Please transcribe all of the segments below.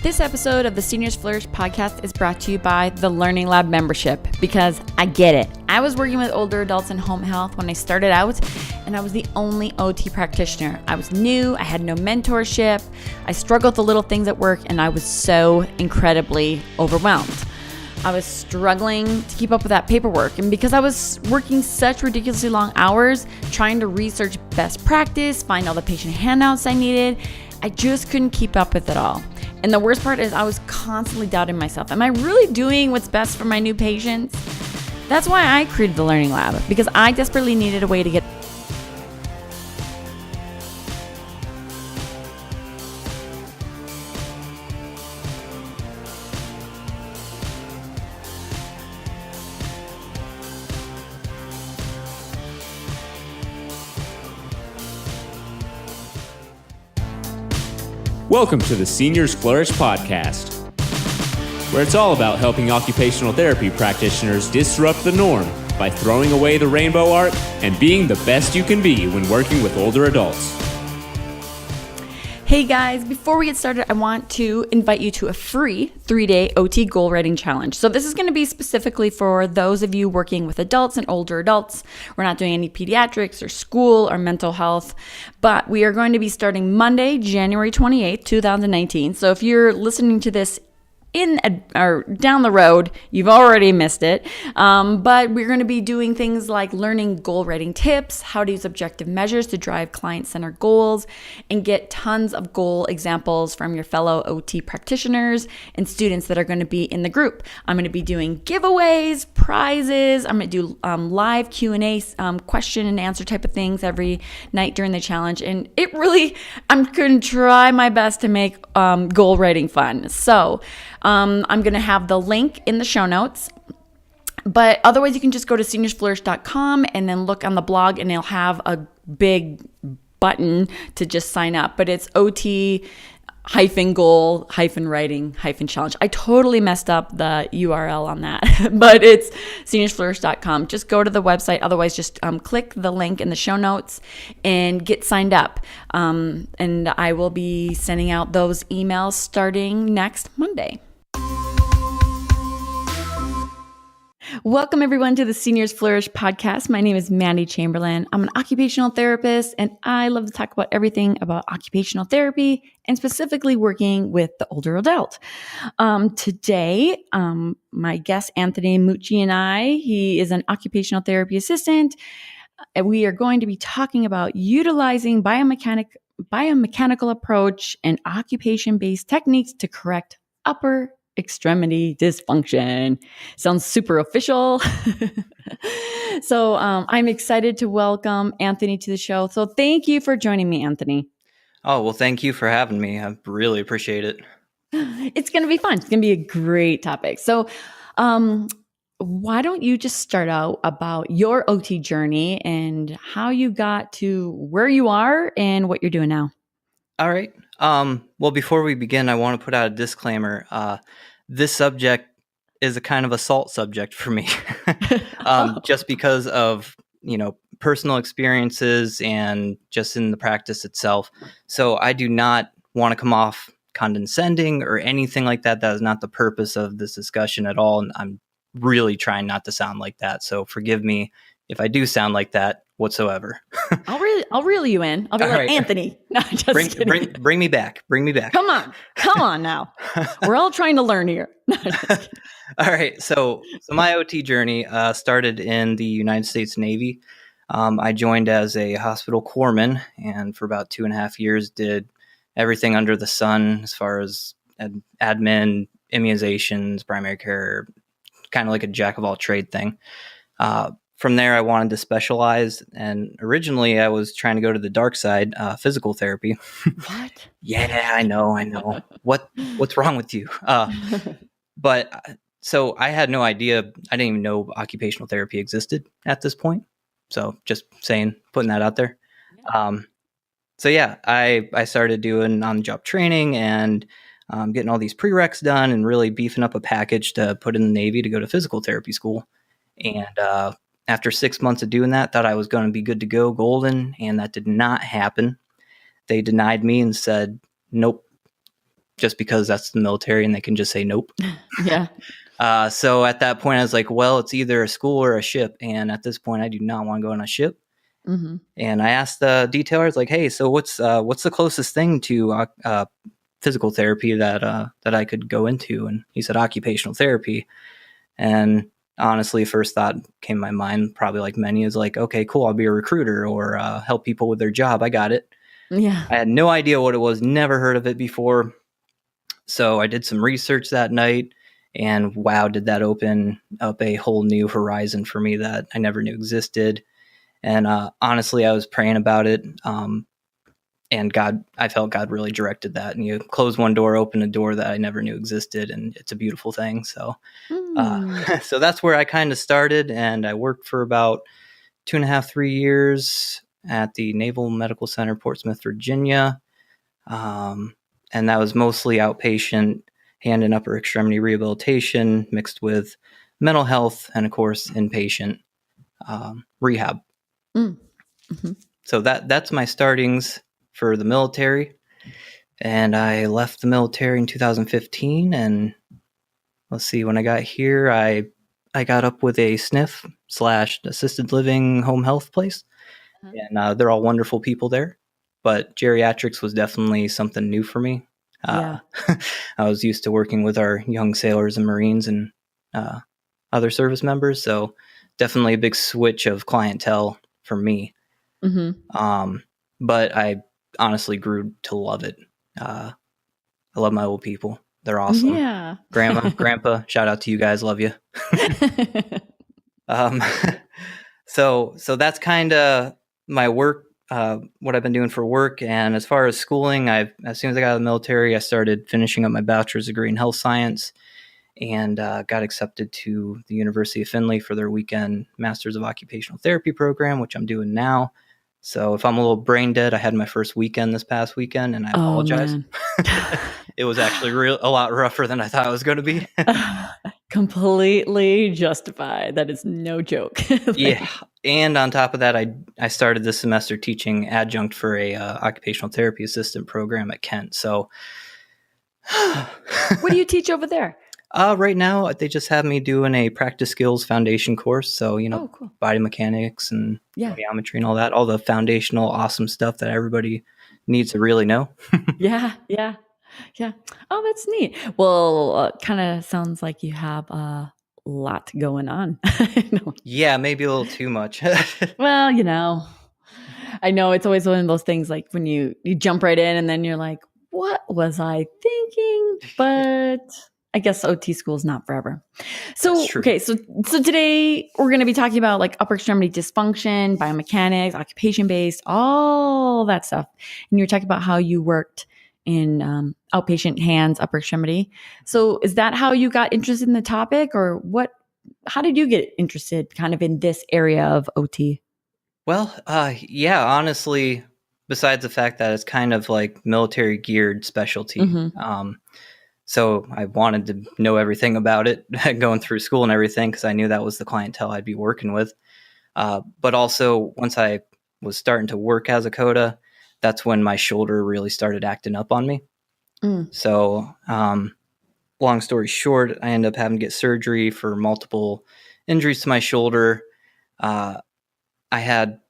This episode of the Seniors Flourish podcast is brought to you by the Learning Lab membership, because I get it. I was working with older adults in home health when I started out, and I was the only OT practitioner. I was new, I had no mentorship, I struggled with the little things at work, and I was so incredibly overwhelmed. I was struggling to keep up with that paperwork, and because I was working such ridiculously long hours, trying to research best practice, find all the patient handouts I needed, I just couldn't keep up with it all. And the worst part is I was constantly doubting myself. Am I really doing what's best for my new patients? That's why I created the Learning Lab, because I desperately needed a way to get Welcome to the Seniors Flourish podcast, where it's all about helping occupational therapy practitioners disrupt the norm by throwing away the rainbow art and being the best you can be when working with older adults. Hey guys, before we get started, I want to invite you to a free 3-day OT goal writing challenge. So this is going to be specifically for those of you working with adults and older adults. We're not doing any pediatrics or school or mental health, but we are going to be starting Monday, January 28th, 2019. So if you're listening to this or down the road, you've already missed it. But we're going to be doing things like learning goal writing tips, how to use objective measures to drive client-centered goals, and get tons of goal examples from your fellow OT practitioners and students that are going to be in the group. I'm going to be doing giveaways, prizes. I'm going to do live Q&A, question and answer type of things every night during the challenge. And I'm going to try my best to make goal writing fun. So I'm going to have the link in the show notes, but otherwise you can just go to seniorsflourish.com and then look on the blog, and it'll have a big button to just sign up. But it's OT-goal-writing-challenge. I totally messed up the URL on that, but it's seniorsflourish.com. Just go to the website. Otherwise, just click the link in the show notes and get signed up. And I will be sending out those emails starting next Monday. Welcome everyone to the Seniors Flourish podcast. My name is Mandy Chamberlain. I'm an occupational therapist, and I love to talk about everything about occupational therapy and specifically working with the older adult. Today, my guest, Anthony Mucci and I, he is an occupational therapy assistant. And we are going to be talking about utilizing biomechanical approach and occupation-based techniques to correct upper extremity dysfunction. Sounds super official. So I'm excited to welcome Anthony to the show. So thank you for joining me, Anthony. Oh, well, thank you for having me. I really appreciate it. It's going to be fun. It's going to be a great topic. So why don't you just start out about your OT journey and how you got to where you are and what you're doing now? All right. Well, before we begin, I want to put out a disclaimer. This subject is a kind of assault subject for me, just because of, personal experiences and just in the practice itself. So I do not want to come off condescending or anything like that. That is not the purpose of this discussion at all. And I'm really trying not to sound like that. So forgive me if I do sound like that whatsoever. I'll reel you in. I'll be like, right. Anthony. No, just kidding. Bring me back. Bring me back. Come on now. We're all trying to learn here. All right. So my OT journey started in the United States Navy. I joined as a hospital corpsman, and for about 2.5 years did everything under the sun as far as admin, immunizations, primary care, kind of like a jack of all trade thing. From there, I wanted to specialize, and originally I was trying to go to the dark side, physical therapy. What? Yeah, I know. What's wrong with you? But so I had no idea. I didn't even know occupational therapy existed at this point. So just putting that out there. I started doing on-the-job training and getting all these prereqs done and really beefing up a package to put in the Navy to go to physical therapy school. And after 6 months of doing that, thought I was going to be good to go, golden, and that did not happen. They denied me and said, nope, just because that's the military and they can just say nope. Yeah. So at that point, I was like, well, it's either a school or a ship. And at this point, I do not want to go on a ship. Mm-hmm. And I asked the detailers, like, hey, so what's the closest thing to physical therapy that I could go into? And he said occupational therapy. And honestly, first thought came to my mind, probably like many, is like, okay, cool, I'll be a recruiter or help people with their job. I got it. Yeah. I had no idea what it was, never heard of it before. So I did some research that night, and wow, did that open up a whole new horizon for me that I never knew existed. And honestly, I was praying about it. And I felt God really directed that. And you close one door, open a door that I never knew existed. And it's a beautiful thing. So, so that's where I kind of started. And I worked for about 2.5, 3 years at the Naval Medical Center, Portsmouth, Virginia. And that was mostly outpatient hand and upper extremity rehabilitation mixed with mental health and, of course, inpatient rehab. Mm-hmm. So that's my startings for the military. And I left the military in 2015. And let's see, when I got here, I got up with a SNF / assisted living home health place. And they're all wonderful people there. But geriatrics was definitely something new for me. I was used to working with our young sailors and Marines and other service members. So definitely a big switch of clientele for me. Mm-hmm. But I honestly grew to love it. I love my old people. They're awesome. Yeah. Grandma, grandpa, shout out to you guys. Love you. So that's kind of my work, what I've been doing for work. And as far as schooling, as soon as I got out of the military, I started finishing up my bachelor's degree in health science and got accepted to the University of Findlay for their weekend Masters of Occupational Therapy program, which I'm doing now. So if I'm a little brain dead, I had my first weekend this past weekend, and I apologize. It was actually a lot rougher than I thought it was going to be. Completely justified. That is no joke. Yeah. And on top of that, I started this semester teaching adjunct for a occupational therapy assistant program at Kent. So what do you teach over there? Right now, they just have me doing a practice skills foundation course. So, cool. Biomechanics and Yeah. geometry and all the foundational awesome stuff that everybody needs to really know. Yeah. Oh, that's neat. Well, kind of sounds like you have a lot going on. Yeah, maybe a little too much. Well, I know it's always one of those things like when you jump right in and then you're like, what was I thinking? But I guess OT school is not forever. So, okay. So today we're going to be talking about like upper extremity dysfunction, biomechanics, occupation-based, all that stuff. And you're talking about how you worked in outpatient hands, upper extremity. So is that how you got interested in the topic, or how did you get interested kind of in this area of OT? Well, yeah, honestly, besides the fact that it's kind of like military geared specialty. Mm-hmm. So I wanted to know everything about it going through school and everything, because I knew that was the clientele I'd be working with. But also once I was starting to work as a COTA, that's when my shoulder really started acting up on me. So long story short, I ended up having to get surgery for multiple injuries to my shoulder. I had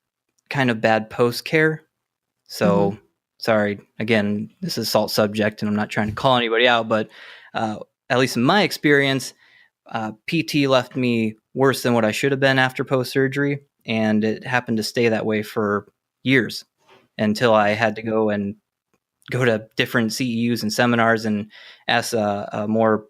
kind of bad post-care. So sorry, again, this is salt subject and I'm not trying to call anybody out, but at least in my experience, PT left me worse than what I should have been after post-surgery. And it happened to stay that way for years until I had to go to different CEUs and seminars and ask a more,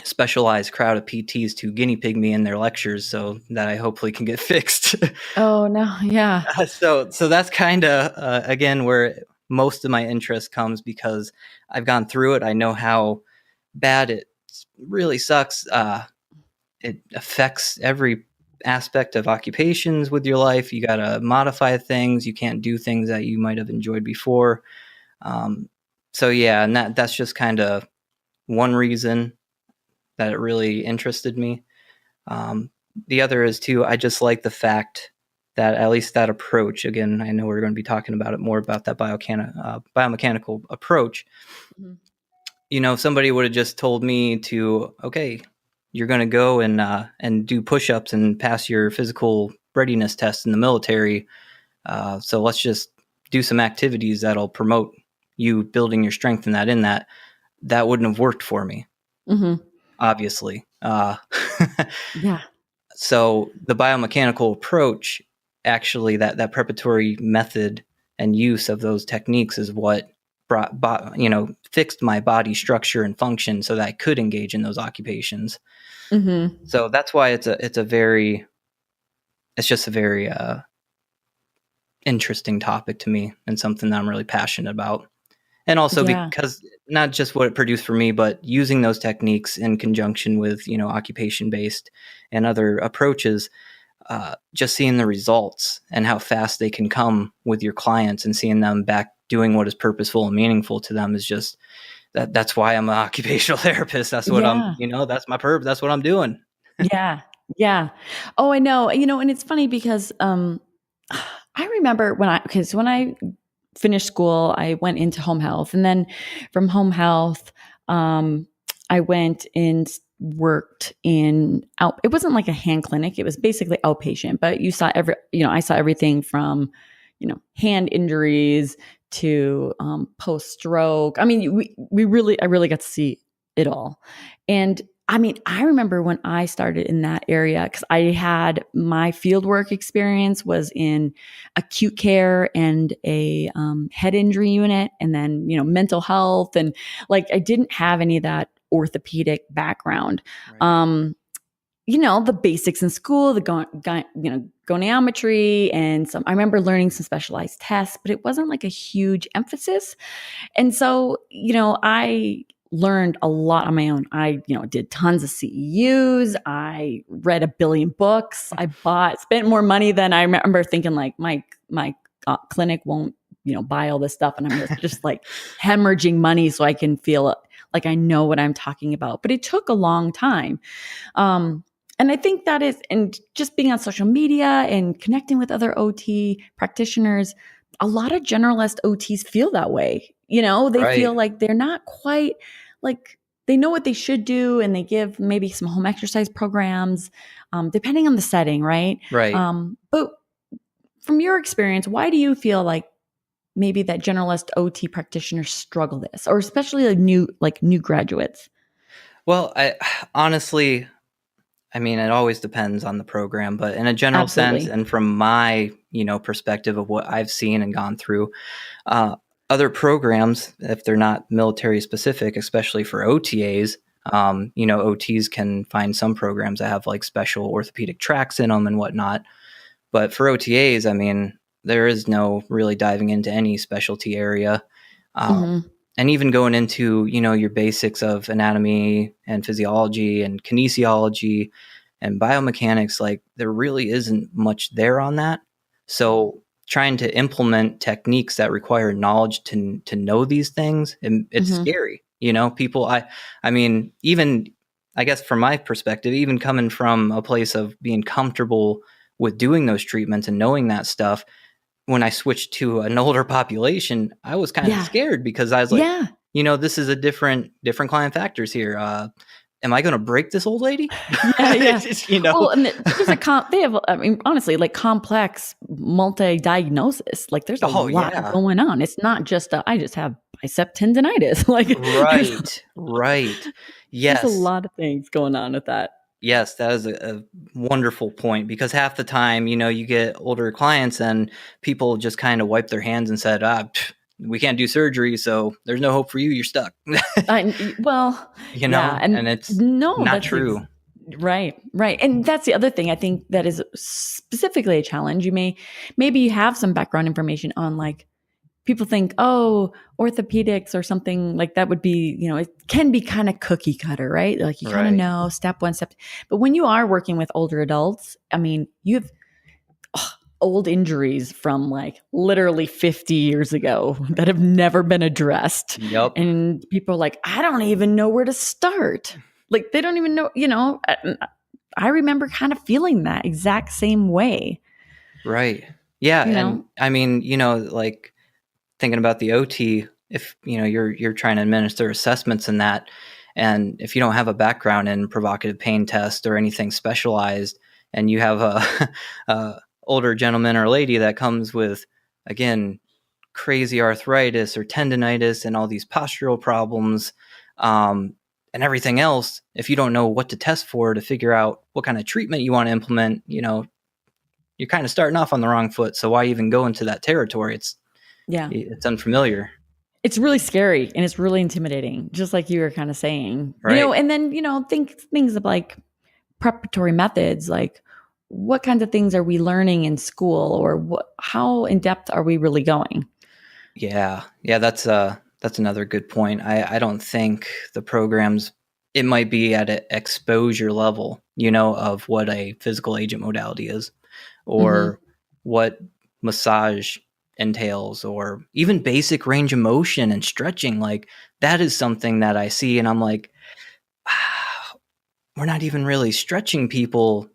specialized crowd of PTs to guinea pig me in their lectures so that I hopefully can get fixed. Oh, no. Yeah. So that's kind of, again, where most of my interest comes, because I've gone through it. I know how bad it really sucks. It affects every aspect of occupations with your life. You got to modify things. You can't do things that you might have enjoyed before. So yeah, and that's just kind of one reason that it really interested me. The other is too, I just like the fact that at least that approach, again, I know we're going to be talking about it more about that biomechanical approach. you know, if somebody would have just told me to, okay, you're going to go and do push-ups and pass your physical readiness test in the military. So let's just do some activities that'll promote you building your strength in that wouldn't have worked for me, obviously. Yeah. So the biomechanical approach, actually, that preparatory method and use of those techniques is what fixed my body structure and function so that I could engage in those occupations. So that's why it's just a very interesting topic to me, and something that I'm really passionate about. And also because not just what it produced for me, but using those techniques in conjunction with, you know, occupation-based and other approaches, just seeing the results and how fast they can come with your clients and seeing them back doing what is purposeful and meaningful to them is just that's why I'm an occupational therapist. That's what I'm, you know, that's my purpose. That's what I'm doing. Yeah. Yeah. Oh, I know. You know, and it's funny because I remember when I finished school, I went into home health, and then from home health, I went and worked in it wasn't like a hand clinic. It was basically outpatient, but I saw everything from, you know, hand injuries to post-stroke. I mean, I really got to see it all. And I mean, I remember when I started in that area, because I had my fieldwork experience was in acute care and a head injury unit, and then, you know, mental health. And like, I didn't have any of that orthopedic background. Right. You know, the basics in school, the goniometry, and I remember learning some specialized tests, but it wasn't like a huge emphasis. And so, you know, I learned a lot on my own. I, you know, did tons of CEUs. I read a billion books. Spent more money than I remember thinking, like, my clinic won't, you know, buy all this stuff. And I'm just like hemorrhaging money so I can feel like I know what I'm talking about. But it took a long time. And I think that is, and just being on social media and connecting with other OT practitioners, a lot of generalist OTs feel that way. You know, they feel like they're not quite, like, they know what they should do, and they give maybe some home exercise programs, depending on the setting, right? Right. But from your experience, why do you feel like maybe that generalist OT practitioners struggle this, or especially new graduates? Well, honestly, I mean, it always depends on the program, but in a general sense, and from my, you know, perspective of what I've seen and gone through, other programs, if they're not military specific, especially for OTAs, you know, OTs can find some programs that have like special orthopedic tracks in them and whatnot. But for OTAs, I mean, there is no really diving into any specialty area. And even going into, you know, your basics of anatomy and physiology and kinesiology and biomechanics, like, there really isn't much there on that. So trying to implement techniques that require knowledge to know these things, and it's scary. You know, people, I mean, even, I guess from my perspective, even coming from a place of being comfortable with doing those treatments and knowing that stuff, when I switched to an older population, I was kind of scared, because I was like, you know, this is a different client factors here. Am I going to break this old lady? You know, well, and there's they have, I mean, honestly, like, complex multi-diagnosis. Like, there's a lot going on. It's not just I just have bicep tendonitis. Like, right. Yes. There's a lot of things going on with that. Yes, that is a wonderful point, because half the time, you know, you get older clients and people just kind of wipe their hands and said, we can't do surgery, so there's no hope for you. You're stuck. Well, you know, and it's not true. Right. And that's the other thing I think that is specifically a challenge. Maybe you have some background information on, like, people think, oh, orthopedics or something like that would be, you know, it can be kind of cookie cutter, right? Like, you kind of know step one, step. But when you are working with older adults, I mean, you have old injuries from, like, literally 50 years ago that have never been addressed. Yep. And people are like, I don't even know where to start. Like, they don't even know, you know. I remember kind of feeling that exact same way. Right. Yeah. You and know? I mean, you know, like, thinking about the OT if you're trying to administer assessments in that, and if you don't have a background in provocative pain test or anything specialized, and you have a older gentleman or lady that comes with, again, crazy arthritis or tendonitis and all these postural problems, and everything else, if you don't know what to test for to figure out what kind of treatment you want to implement, you're kind of starting off on the wrong foot. So why even go into that territory? It's unfamiliar. It's really scary and it's really intimidating, just like you were kind of saying, Right. And then, things of like preparatory methods, like what kinds of things are we learning in school, or how in depth are we really going? Yeah. That's another good point. I don't think the programs, it might be at an exposure level, of what a physical agent modality is, or what massage entails, or even basic range of motion and stretching. Like, that is something that I see and I'm like, we're not even really stretching people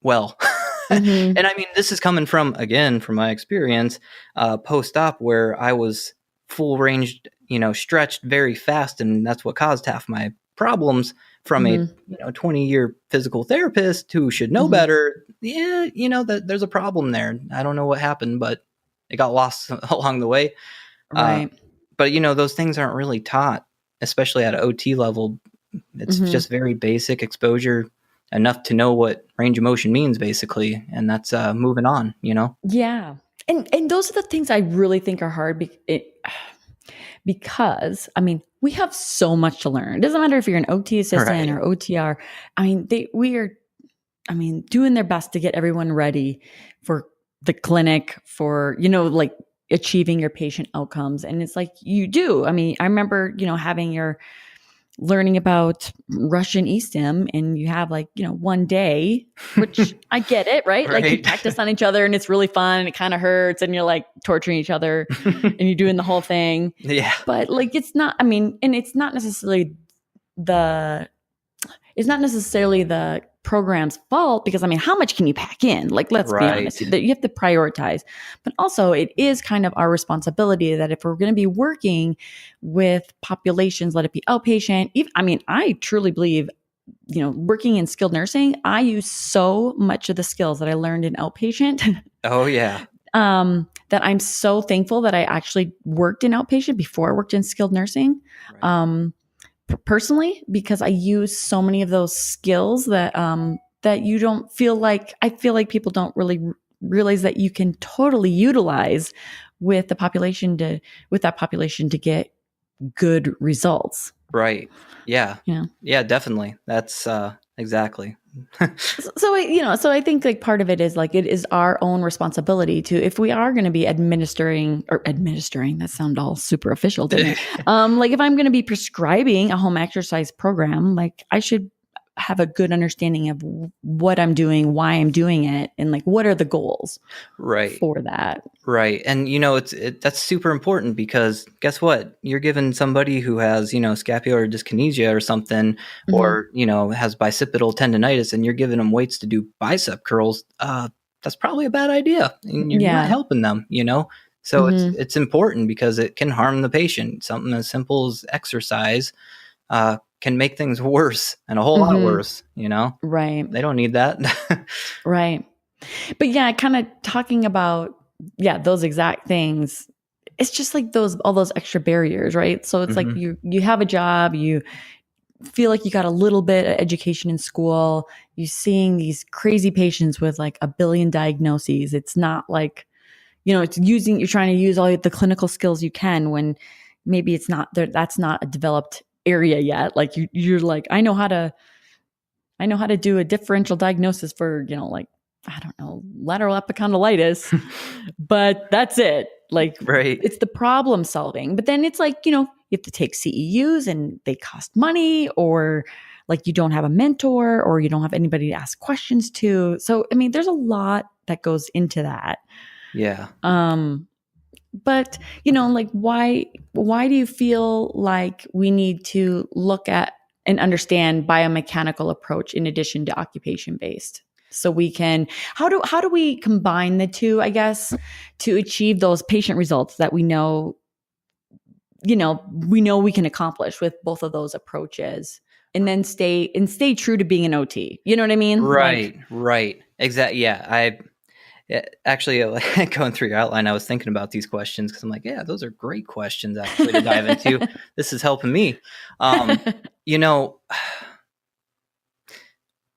well. And I mean, this is coming from my experience post-op, where I was full ranged, stretched very fast, and that's what caused half my problems from a 20-year physical therapist who should know better. Yeah, that there's a problem there. I don't know what happened, but it got lost along the way. Right. But those things aren't really taught, especially at an OT level. It's just very basic exposure, enough to know what range of motion means, basically, and that's moving on. Yeah, and those are the things I really think are hard. Because we have so much to learn. It doesn't matter if you're an OT assistant or OTR. We are doing their best to get everyone ready for the clinic, for, like achieving your patient outcomes. And it's like, you do. I remember, having your learning about Russian e-stim, and you have like, one day, which I get it, right? Like, you practice on each other and it's really fun and it kind of hurts and you're like torturing each other and you're doing the whole thing. Yeah. But like, it's not, and it's not necessarily the program's fault, because how much can you pack in? Like, let's be honest, you have to prioritize. But also, it is kind of our responsibility that if we're going to be working with populations, let it be outpatient. I truly believe, working in skilled nursing, I use so much of the skills that I learned in outpatient. Oh yeah. That I'm so thankful that I actually worked in outpatient before I worked in skilled nursing. Right. Personally, because I use so many of those skills that you don't feel like, I feel like people don't really realize that you can totally utilize with that population to get good results. Right. Yeah. Yeah, definitely. That's exactly. So I think like part of it is like, it is our own responsibility to, if we are going to be administering, that sounds all super official to me. Like, if I'm going to be prescribing a home exercise program, like, I should have a good understanding of what I'm doing, why I'm doing it, and like, what are the goals for that. Right. And, that's super important, because guess what? You're giving somebody who has, scapular dyskinesia or something, or, has bicipital tendonitis, and you're giving them weights to do bicep curls. That's probably a bad idea. And you're not helping them, So it's important, because it can harm the patient. Something as simple as exercise can make things worse, and a whole lot worse, Right. They don't need that. Right. But yeah, kind of talking about, those exact things. It's just like all those extra barriers, right? So it's like you have a job, you feel like you got a little bit of education in school, you're seeing these crazy patients with like 1 billion diagnoses. It's not like, you're trying to use all the clinical skills you can, when maybe it's not there. That's not a developed area yet. Like, you're like, I know how to do a differential diagnosis for, like, I don't know, lateral epicondylitis, but that's it. Like, it's the problem solving. But then it's like, you have to take CEUs and they cost money, or like, you don't have a mentor, or you don't have anybody to ask questions to. So, there's a lot that goes into that. Yeah. But, like, why do you feel like we need to look at and understand biomechanical approach in addition to occupation-based? So we can, how do we combine the two, I guess, to achieve those patient results that we know we know we can accomplish with both of those approaches, and then stay true to being an OT. You know what I mean? Right. Exactly. Yeah. Actually, going through your outline, I was thinking about these questions because I'm like, yeah, those are great questions actually to dive into. This is helping me. You know,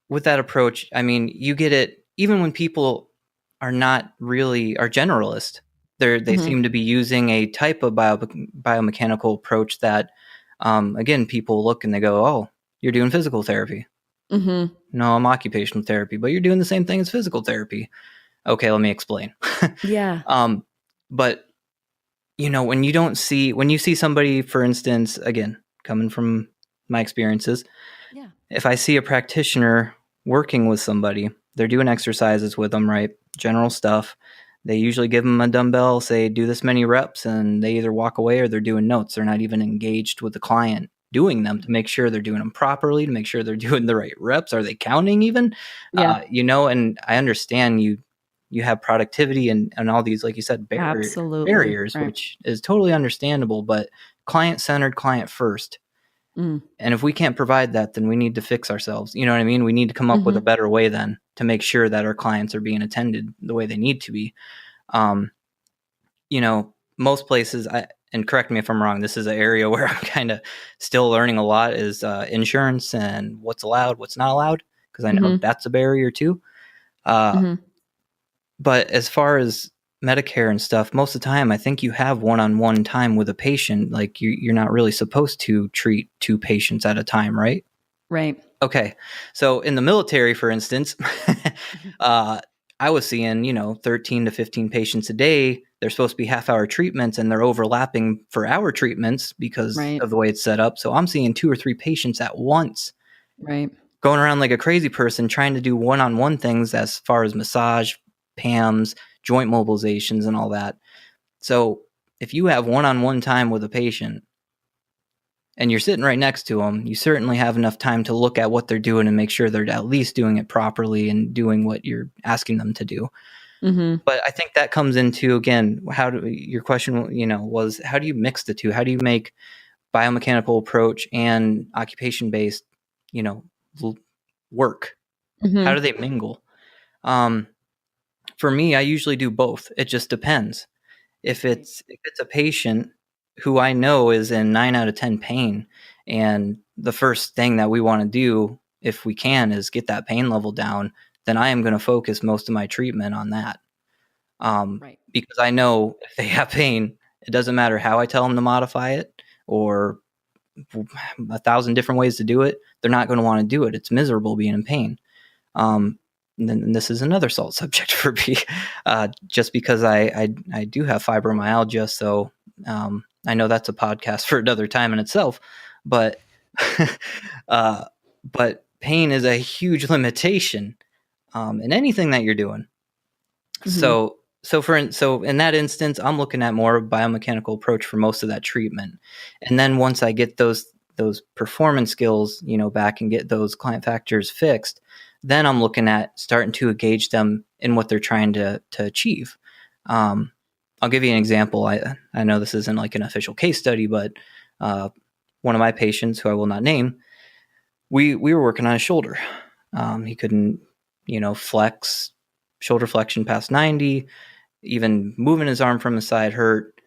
with that approach, I mean, you get it even when people are not really are generalist. They seem to be using a type of biomechanical approach that, again, people look and they go, "Oh, you're doing physical therapy." No, I'm occupational therapy, but you're doing the same thing as physical therapy. Okay, let me explain. Yeah. But when you see somebody, for instance, again, coming from my experiences, Yeah. if I see a practitioner working with somebody, they're doing exercises with them, right? General stuff. They usually give them a dumbbell, say, do this many reps, and they either walk away or they're doing notes. They're not even engaged with the client doing them to make sure they're doing them properly, to make sure they're doing the right reps. Are they counting even? Yeah. And I understand you have productivity and all these, like you said, Absolutely. barriers, Right. which is totally understandable, but client-centered, client first. And if we can't provide that, then we need to fix ourselves. You know what I mean? We need to come up with a better way then to make sure that our clients are being attended the way they need to be. Most places, and correct me if I'm wrong, this is an area where I'm kind of still learning a lot, is insurance and what's allowed, what's not allowed, because I know that's a barrier too. But as far as Medicare and stuff, most of the time, I think you have one-on-one time with a patient. Like you're not really supposed to treat two patients at a time, right? Right. Okay. So in the military, for instance, I was seeing, 13 to 15 patients a day. They're supposed to be half-hour treatments, and they're overlapping for hour treatments because of the way it's set up. So I'm seeing 2 or 3 patients at once. Right. Going around like a crazy person trying to do one-on-one things as far as massage, PAMs, joint mobilizations, and all that. So if you have one-on-one time with a patient and you're sitting right next to them, you certainly have enough time to look at what they're doing and make sure they're at least doing it properly and doing what you're asking them to do. But I think that comes into, again, your question, was how do you mix the two? How do you make biomechanical approach and occupation-based, work? How do they mingle? For me, I usually do both. It just depends. If it's a patient who I know is in 9 out of 10 pain, and the first thing that we want to do, if we can, is get that pain level down, then I am going to focus most of my treatment on that. Because I know if they have pain, it doesn't matter how I tell them to modify it or 1,000 different ways to do it. They're not going to want to do it. It's miserable being in pain. And then this is another salt subject for me, just because I do have fibromyalgia. So I know that's a podcast for another time in itself. But but pain is a huge limitation in anything that you're doing. So in that instance, I'm looking at more of a biomechanical approach for most of that treatment. And then once I get those performance skills, back and get those client factors fixed, then I'm looking at starting to engage them in what they're trying to achieve. I'll give you an example. I know this isn't like an official case study, but one of my patients, who I will not name, we were working on his shoulder. He couldn't, flex, shoulder flexion past 90, even moving his arm from the side hurt,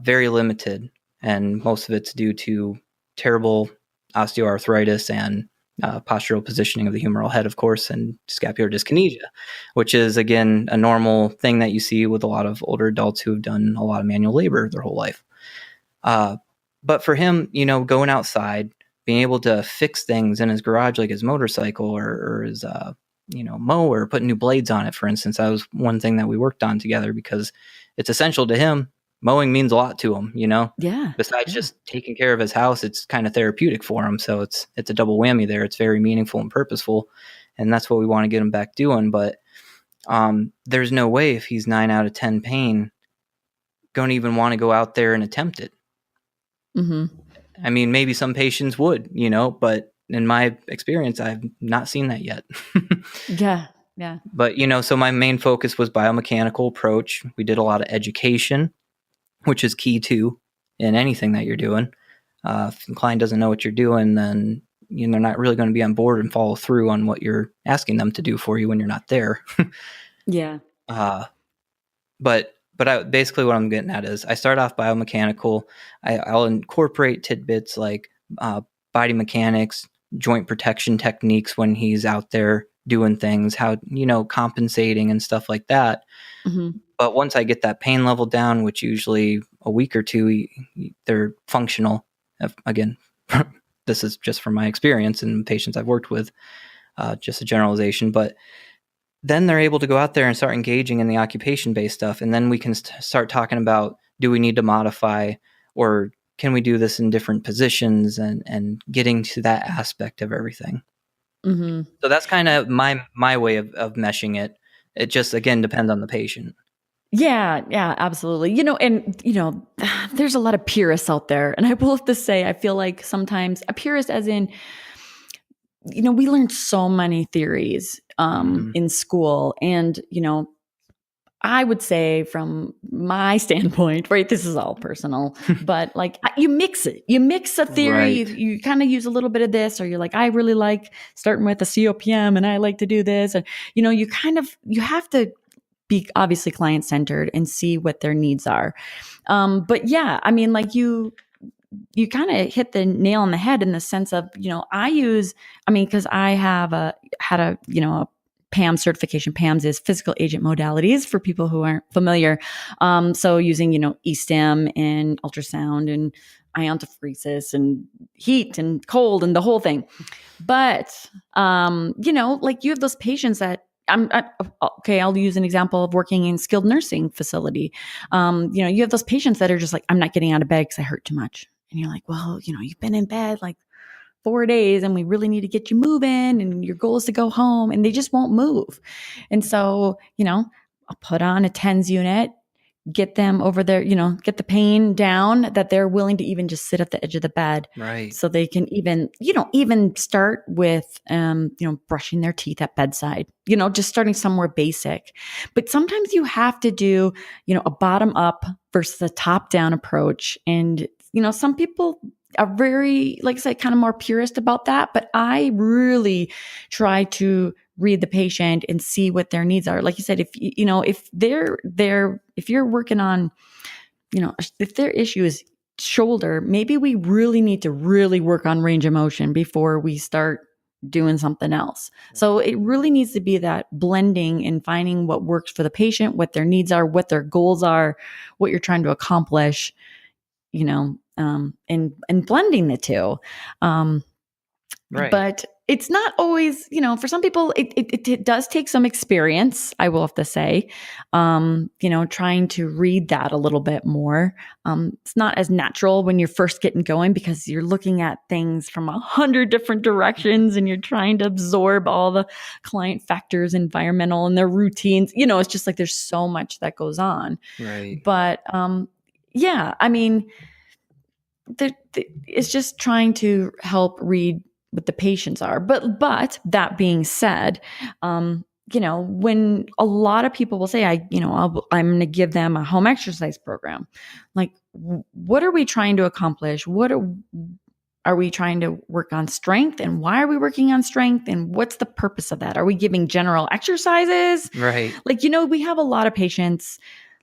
very limited. And most of it's due to terrible osteoarthritis and postural positioning of the humeral head, of course, and scapular dyskinesia, which is, again, a normal thing that you see with a lot of older adults who have done a lot of manual labor their whole life. But for him, going outside, being able to fix things in his garage, like his motorcycle or his, mower, putting new blades on it, for instance, that was one thing that we worked on together because it's essential to him. Mowing means a lot to him, Yeah. Besides just taking care of his house, it's kind of therapeutic for him. So it's a double whammy there. It's very meaningful and purposeful. And that's what we want to get him back doing. But there's no way, if he's 9 out of 10 pain, going to even want to go out there and attempt it. I mean, maybe some patients would, but in my experience, I've not seen that yet. Yeah. But, so my main focus was biomechanical approach. We did a lot of education, which is key too. in anything that you're doing. If the client doesn't know what you're doing, then they're not really going to be on board and follow through on what you're asking them to do for you when you're not there. Yeah. But basically what I'm getting at is I start off biomechanical. I'll incorporate tidbits like body mechanics, joint protection techniques when he's out there doing things, how, compensating and stuff like that. Mm-hmm. But once I get that pain level down, which usually a week or two, they're functional. Again, this is just from my experience and patients I've worked with, just a generalization. But then they're able to go out there and start engaging in the occupation-based stuff. And then we can start talking about, do we need to modify, or can we do this in different positions, and getting to that aspect of everything. Mm-hmm. So that's kind of my way of meshing it. It just, again, depends on the patient. Yeah, absolutely. There's a lot of purists out there. And I will have to say, I feel like sometimes a purist as in, we learned so many theories in school. And, I would say from my standpoint, right, this is all personal, but like you mix it. You mix a theory, Right. you kind of use a little bit of this, or you're like, I really like starting with a COPM and I like to do this. And, you have to be obviously client-centered and see what their needs are. But yeah, I mean, like you kind of hit the nail on the head in the sense of, because I had a PAM certification. PAMS is physical agent modalities for people who aren't familiar. So using, E-stim and ultrasound and iontophoresis and heat and cold and the whole thing. But, like you have those patients that I'll use an example of working in skilled nursing facility. You have those patients that are just like, I'm not getting out of bed because I hurt too much. And you're like, well, you've been in bed like 4 days and we really need to get you moving and your goal is to go home, and they just won't move. And so, I'll put on a TENS unit, get them over there, get the pain down that they're willing to even just sit at the edge of the bed. Right. So they can even start with, brushing their teeth at bedside, just starting somewhere basic. But sometimes you have to do, a bottom up versus a top down approach. And, some people are very, like I said, kind of more purist about that. But I really try to read the patient and see what their needs are. Like you said, if you're working on, if their issue is shoulder, maybe we really need to really work on range of motion before we start doing something else. So it really needs to be that blending and finding what works for the patient, what their needs are, what their goals are, what you're trying to accomplish, and blending the two. Right. But it's not always, for some people, it does take some experience, I will have to say, trying to read that a little bit more. It's not as natural when you're first getting going because you're looking at things from 100 different directions and you're trying to absorb all the client factors, environmental and their routines. It's just like there's so much that goes on. Right. But yeah, I mean, it's just trying to help read what the patients are. But that being said, when a lot of people will say, I'm going to give them a home exercise program, like, what are we trying to accomplish? What are we trying to work on strength, and why are we working on strength, and what's the purpose of that? Are we giving general exercises? Right. Like, we have a lot of patients.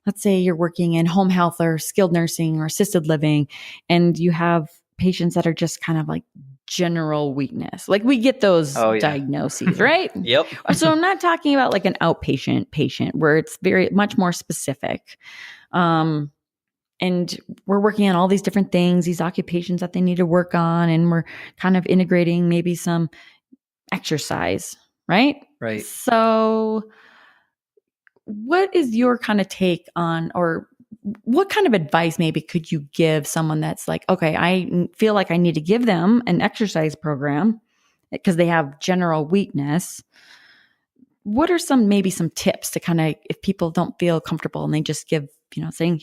Let's say you're working in home health or skilled nursing or assisted living, and you have patients that are just kind of like general weakness. Like we get those diagnoses, right? Yep. So I'm not talking about like an outpatient patient where it's very much more specific. And we're working on all these different things, these occupations that they need to work on, and we're kind of integrating maybe some exercise, right? Right. So what is your kind of take on, or what kind of advice maybe could you give someone that's like, okay, I feel like I need to give them an exercise program because they have general weakness. What are maybe some tips to kind of, if people don't feel comfortable and they just give, saying,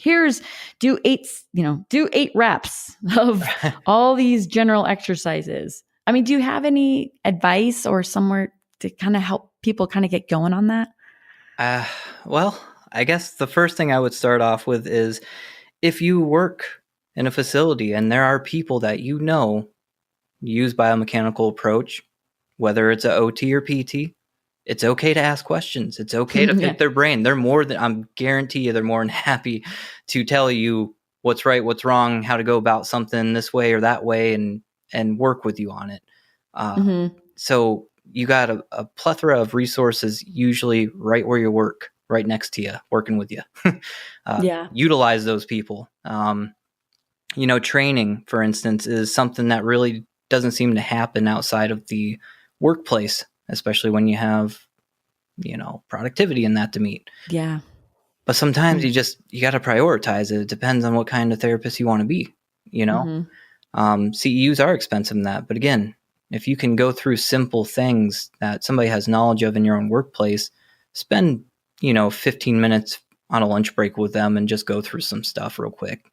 do 8 reps of all these general exercises. I mean, do you have any advice or somewhere to kind of help people kind of get going on that? Well, I guess the first thing I would start off with is if you work in a facility and there are people that use biomechanical approach, whether it's a OT or PT, it's okay to ask questions. It's okay to pick their brain. I'm guarantee you, they're more than happy to tell you what's right, what's wrong, how to go about something this way or that way, and work with you on it. So you got a plethora of resources, usually right where you work, right next to you, working with you. Utilize those people. Training, for instance, is something that really doesn't seem to happen outside of the workplace, especially when you have, productivity in that to meet. Yeah. But sometimes you got to prioritize it. It depends on what kind of therapist you want to be, CEUs are expensive in that. But again, if you can go through simple things that somebody has knowledge of in your own workplace, spend, 15 minutes on a lunch break with them and just go through some stuff real quick,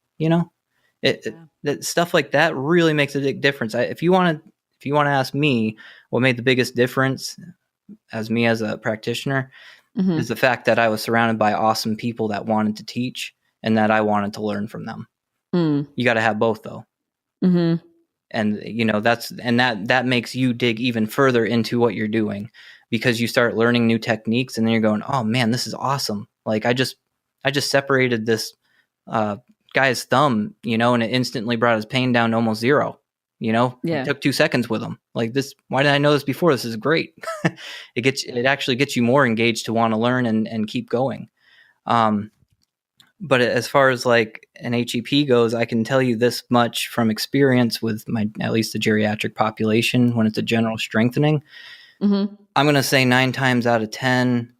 stuff like that really makes a big difference. If you want to ask me what made the biggest difference as a practitioner, is the fact that I was surrounded by awesome people that wanted to teach and that I wanted to learn from them. You got to have both though. And that makes you dig even further into what you're doing, because you start learning new techniques and then you're going, oh man, this is awesome. Like I just separated this guy's thumb, and it instantly brought his pain down to almost zero. It took 2 seconds with him. Like this, why didn't I know this before? This is great. It actually gets you more engaged to want to learn and keep going. But as far as like an HEP goes, I can tell you this much from experience with at least the geriatric population when it's a general strengthening. I'm going to say 9 times out of 10,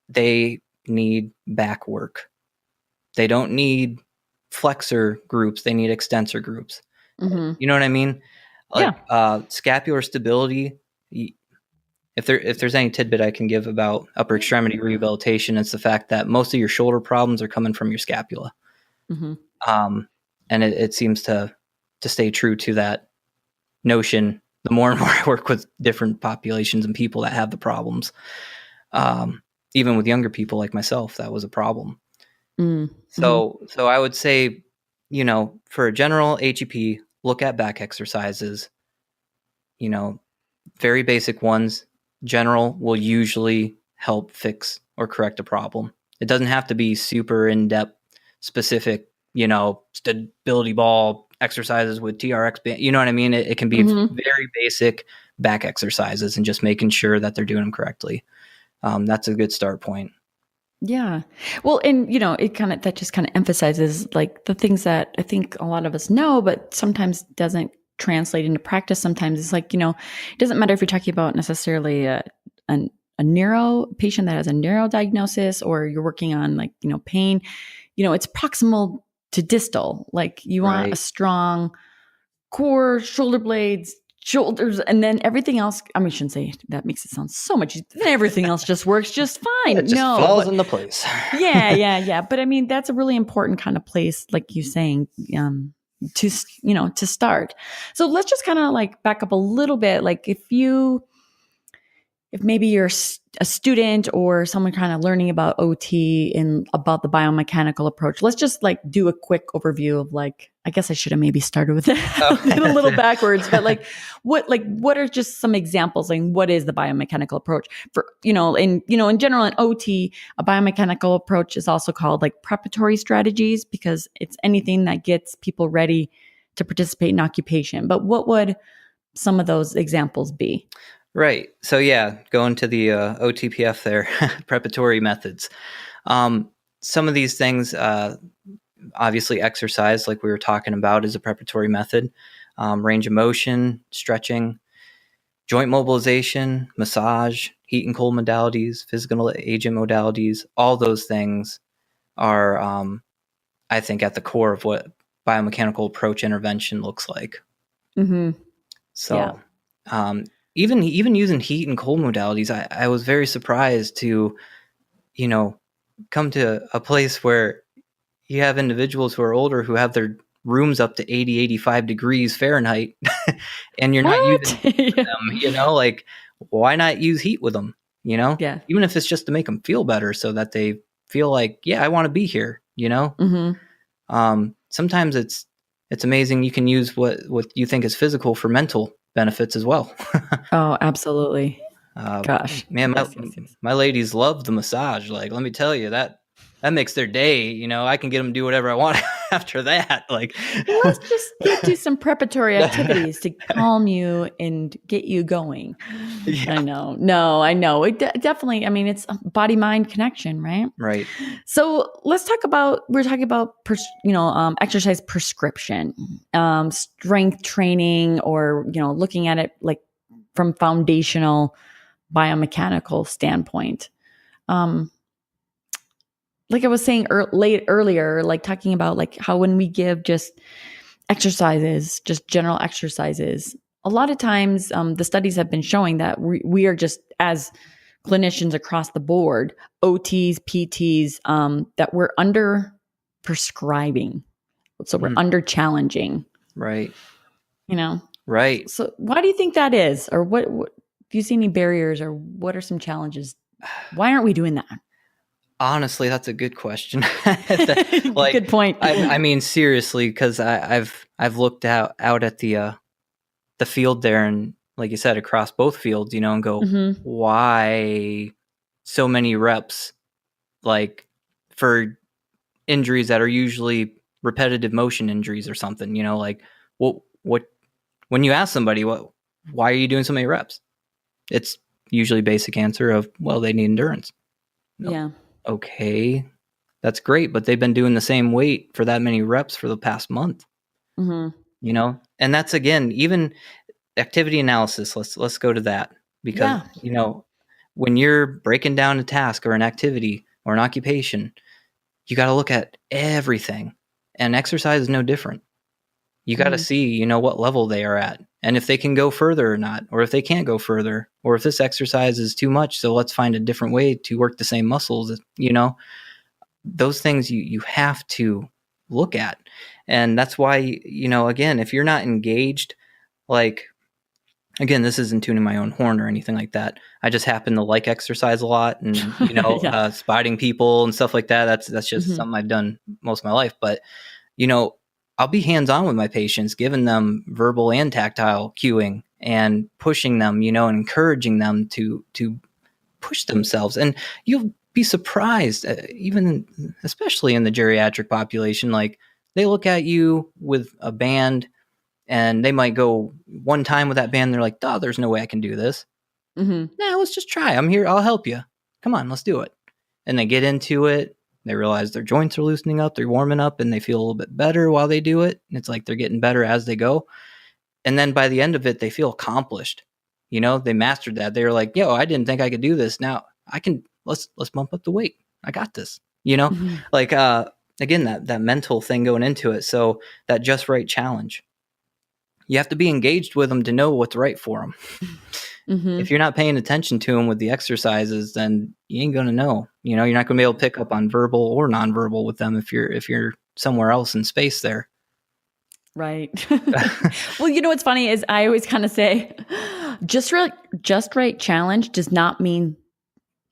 they need back work. They don't need flexor groups. They need extensor groups. You know what I mean? Like, scapular stability. If there's any tidbit I can give about upper extremity rehabilitation, it's the fact that most of your shoulder problems are coming from your scapula. And it seems to stay true to that notion. The more and more I work with different populations and people that have the problems, even with younger people like myself, that was a problem. So I would say, for a general HEP, look at back exercises, very basic ones. General will usually help fix or correct a problem. It doesn't have to be super in-depth, specific, stability ball exercises with TRX band. You know what I mean? It can be very basic back exercises and just making sure that they're doing them correctly. That's a good start point. Yeah. Well, and that just kind of emphasizes like the things that I think a lot of us know, but sometimes doesn't translate into practice. Sometimes it's like, it doesn't matter if you're talking about necessarily a neuro patient that has a neuro diagnosis, or you're working on like, pain, it's proximal to distal. Like you want a strong core, shoulder blades, shoulders, and then everything else. I shouldn't say that, makes it sound so much. Then everything else just works just fine. It just falls into place. Yeah. But that's a really important kind of place, like you saying, to start. So let's just kind of like back up a little bit. Like if maybe you're a student or someone kind of learning about OT and about the biomechanical approach, let's just like do a quick overview of like, I guess I should have maybe started with that a little backwards, but like what are just some examples? Like what is the biomechanical approach for, in general in OT, a biomechanical approach is also called like preparatory strategies, because it's anything that gets people ready to participate in occupation. But what would some of those examples be? Right. So going to the OTPF there, preparatory methods. Some of these things, obviously exercise, like we were talking about, is a preparatory method. Range of motion, stretching, joint mobilization, massage, heat and cold modalities, physical agent modalities, all those things are, I think, at the core of what biomechanical approach intervention looks like. So, even using heat and cold modalities, I was very surprised to, come to a place where you have individuals who are older who have their rooms up to 80, 85 degrees Fahrenheit and you're not using them, like why not use heat with them, even if it's just to make them feel better so that they feel like, I want to be here, sometimes it's it's amazing you can use what you think is physical for mental benefits as well. Oh, absolutely. Gosh. Man, Yes, yes, yes. my ladies love the massage. Like, let me tell you, that makes their day. I can get them to do whatever I want after that. Like, Let's just do some preparatory activities to calm you and get you going. Yeah. I know. No, I know. It definitely, I mean, it's a body-mind connection, right? Right. So we're talking about, exercise prescription, strength training, or, looking at it like from foundational biomechanical standpoint. Like I was saying earlier, like talking about like how when we give just exercises, just general exercises, a lot of times the studies have been showing that we are just, as clinicians across the board, OTs, PTs, that we're under prescribing. So we're under challenging. Right. Right. So why do you think that is? Or what do you see any barriers, or what are some challenges? Why aren't we doing that? Honestly, that's a good question. Good point. I mean, seriously, because I've looked out at the field there, and like you said, across both fields, and go, why so many reps, like for injuries that are usually repetitive motion injuries or something, like what when you ask somebody, why are you doing so many reps? It's usually basic answer of, well, they need endurance. Yeah. Okay, that's great, but they've been doing the same weight for that many reps for the past month. And that's, again, even activity analysis. Let's go to that, because when you're breaking down a task or an activity or an occupation, you got to look at everything, and exercise is no different. You got to see, what level they are at, and if they can go further or not, or if they can't go further, or if this exercise is too much, so let's find a different way to work the same muscles. Those things you have to look at. And that's why, again, if you're not engaged, like, again, this isn't tuning my own horn or anything like that. I just happen to like exercise a lot, and, spotting people and stuff like that. That's just something I've done most of my life. But, I'll be hands-on with my patients, giving them verbal and tactile cueing and pushing them, and encouraging them to push themselves. And you'll be surprised, especially in the geriatric population, like they look at you with a band and they might go one time with that band. And they're like, oh, there's no way I can do this. Nah, let's just try. I'm here. I'll help you. Come on, let's do it. And they get into it. They realize their joints are loosening up, they're warming up, and they feel a little bit better while they do it. And it's like they're getting better as they go. And then by the end of it, they feel accomplished. They mastered that. They were like, yo, I didn't think I could do this. Now I can, let's bump up the weight. I got this, like, again, that mental thing going into it. So that just right challenge, you have to be engaged with them to know what's right for them. If you're not paying attention to them with the exercises, then you ain't going to know. You're not going to be able to pick up on verbal or nonverbal with them if you're somewhere else in space there. Right. Well, what's funny is I always kind of say, just right challenge does not mean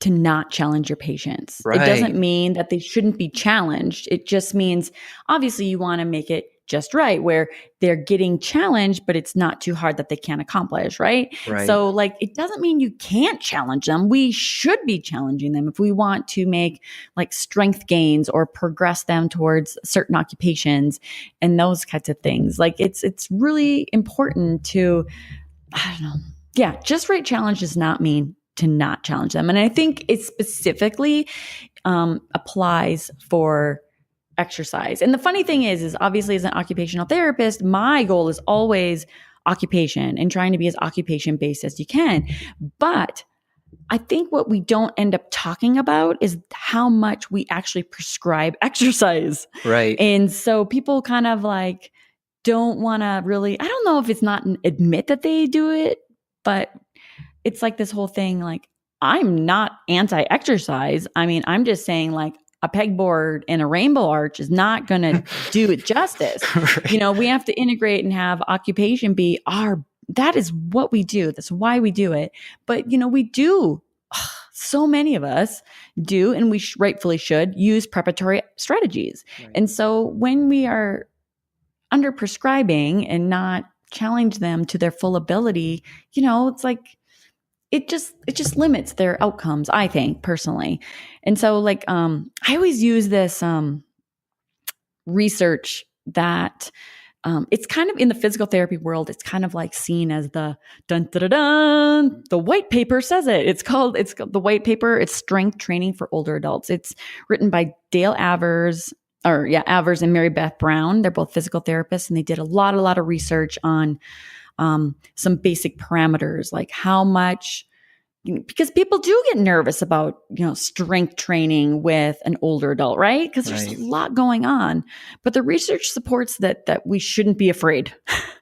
to not challenge your patients. Right. It doesn't mean that they shouldn't be challenged. It just means, obviously, you want to make it just right, where they're getting challenged, but it's not too hard that they can't accomplish, right? So like, it doesn't mean you can't challenge them. We should be challenging them if we want to make like strength gains or progress them towards certain occupations and those kinds of things. Like it's really important to, I don't know. Yeah. Just right challenge does not mean to not challenge them. And I think it specifically applies for exercise. And the funny thing is obviously as an occupational therapist, my goal is always occupation and trying to be as occupation based as you can. But I think what we don't end up talking about is how much we actually prescribe exercise. Right. And so people kind of like don't want to really, I don't know if it's not admit that they do it, but it's like this whole thing, like, I'm not anti-exercise. I mean, I'm just saying like, a pegboard and a rainbow arch is not going to do it justice. Right. We have to integrate and have occupation be that is what we do. That's why we do it. But, we do, so many of us do, and we rightfully should use preparatory strategies. Right. And so when we are under prescribing and not challenge them to their full ability, it's like it just limits their outcomes, I think, personally. And so I always use this research that it's kind of in the physical therapy world, it's kind of like seen as the dun dun dun dun. The white paper says it. It's called the white paper. It's Strength Training for Older Adults. It's written by Dale Avers, Avers and Mary Beth Brown. They're both physical therapists, and they did a lot of research on some basic parameters, like how much. Because people do get nervous about, strength training with an older adult, right? Because there's a lot going on. But the research supports that we shouldn't be afraid.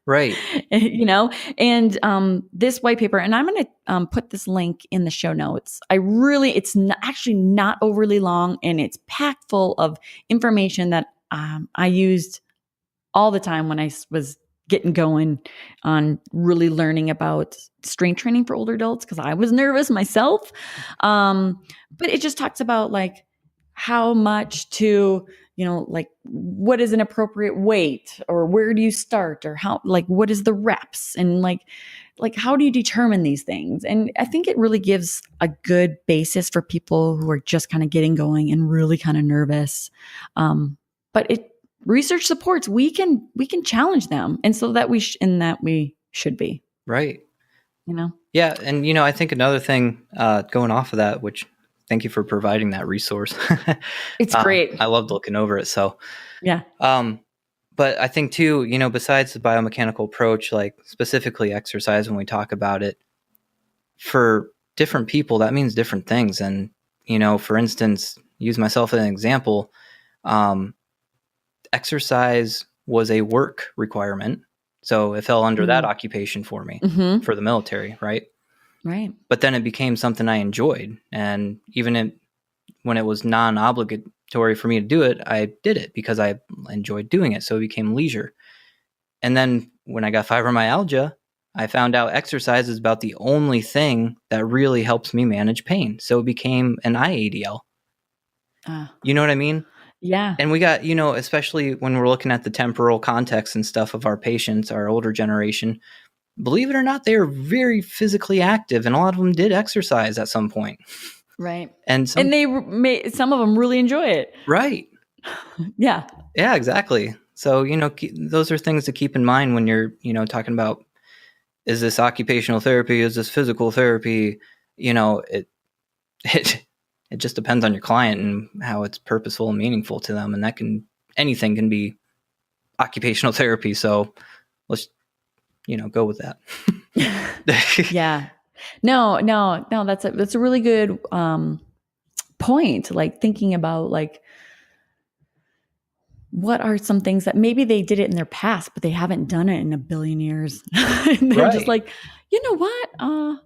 Right. And this white paper, and I'm going to put this link in the show notes. It's actually not overly long, and it's packed full of information that I used all the time when I was getting going on really learning about strength training for older adults, because I was nervous myself. But it just talks about like how much to, what is an appropriate weight, or where do you start, or how, what is the reps, and like how do you determine these things? And I think it really gives a good basis for people who are just kind of getting going and really kind of nervous. But research supports we can challenge them, and so that we should be right. Yeah, and I think another thing going off of that, which thank you for providing that resource. It's great. I loved looking over it. So yeah. But I think too, besides the biomechanical approach, like specifically exercise, when we talk about it, for different people, that means different things. And for instance, use myself as an example. Exercise was a work requirement, so it fell under that occupation for me for the military, right? Right. But then it became something I enjoyed, and even when it was non-obligatory for me to do it, I did it because I enjoyed doing it. So it became leisure. And then when I got fibromyalgia, I found out exercise is about the only thing that really helps me manage pain. So it became an IADL. You know what I mean? Yeah. And we got, especially when we're looking at the temporal context and stuff of our patients, our older generation, believe it or not, they are very physically active, and a lot of them did exercise at some point. Right. And some of them really enjoy it. Right. Yeah. Yeah, exactly. So, those are things to keep in mind when you're, talking about, is this occupational therapy? Is this physical therapy? It just depends on your client and how it's purposeful and meaningful to them. And anything can be occupational therapy. So let's, go with that. Yeah. No, that's a really good point. Like thinking about what are some things that maybe they did it in their past, but they haven't done it in a billion years. And they're just like, you know what?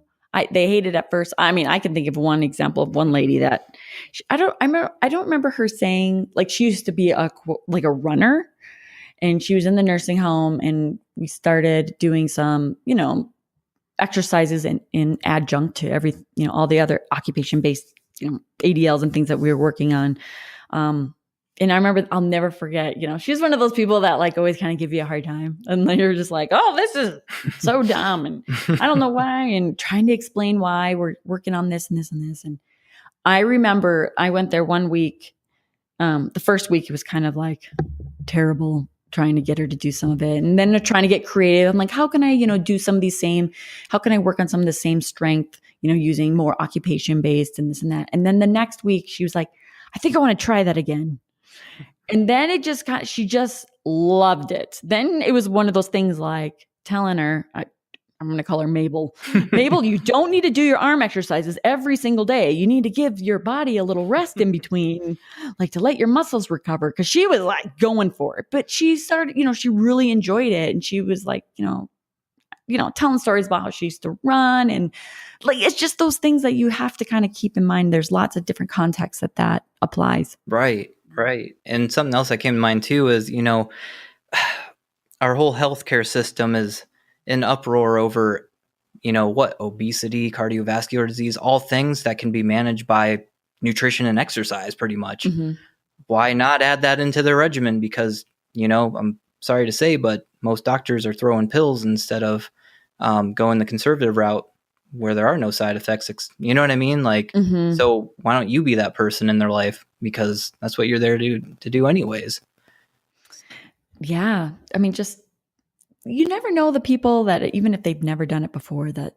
They hate it at first. I mean, I can think of one example of one lady that I don't remember her saying, like, she used to be a runner, and she was in the nursing home, and we started doing some, exercises in adjunct to all the other occupation based, ADLs and things that we were working on. And I remember, I'll never forget, she's one of those people that always kind of give you a hard time. And then you're just like, oh, this is so dumb. And I don't know why. And trying to explain why we're working on this and this and this. And I remember I went there one week. The first week, it was kind of terrible trying to get her to do some of it. And then trying to get creative. I'm like, how can I, do some of these how can I work on some of the same strength, using more occupation based and this and that. And then the next week she was like, I think I want to try that again. And then she just loved it. Then it was one of those things like telling her, I'm going to call her Mabel. Mabel, you don't need to do your arm exercises every single day. You need to give your body a little rest in between, to let your muscles recover. Because she was going for it. But she started, she really enjoyed it. And she was telling stories about how she used to run. And it's just those things that you have to kind of keep in mind. There's lots of different contexts that applies. Right. And something else that came to mind too is, our whole healthcare system is in uproar over, obesity, cardiovascular disease, all things that can be managed by nutrition and exercise pretty much. Mm-hmm. Why not add that into the regimen? Because, sorry to say, but most doctors are throwing pills instead of going the conservative route where there are no side effects. You know what I mean? Like, so why don't you be that person in their life? Because that's what you're there to do anyways. Yeah. I mean, just, you never know the people that, even if they've never done it before, that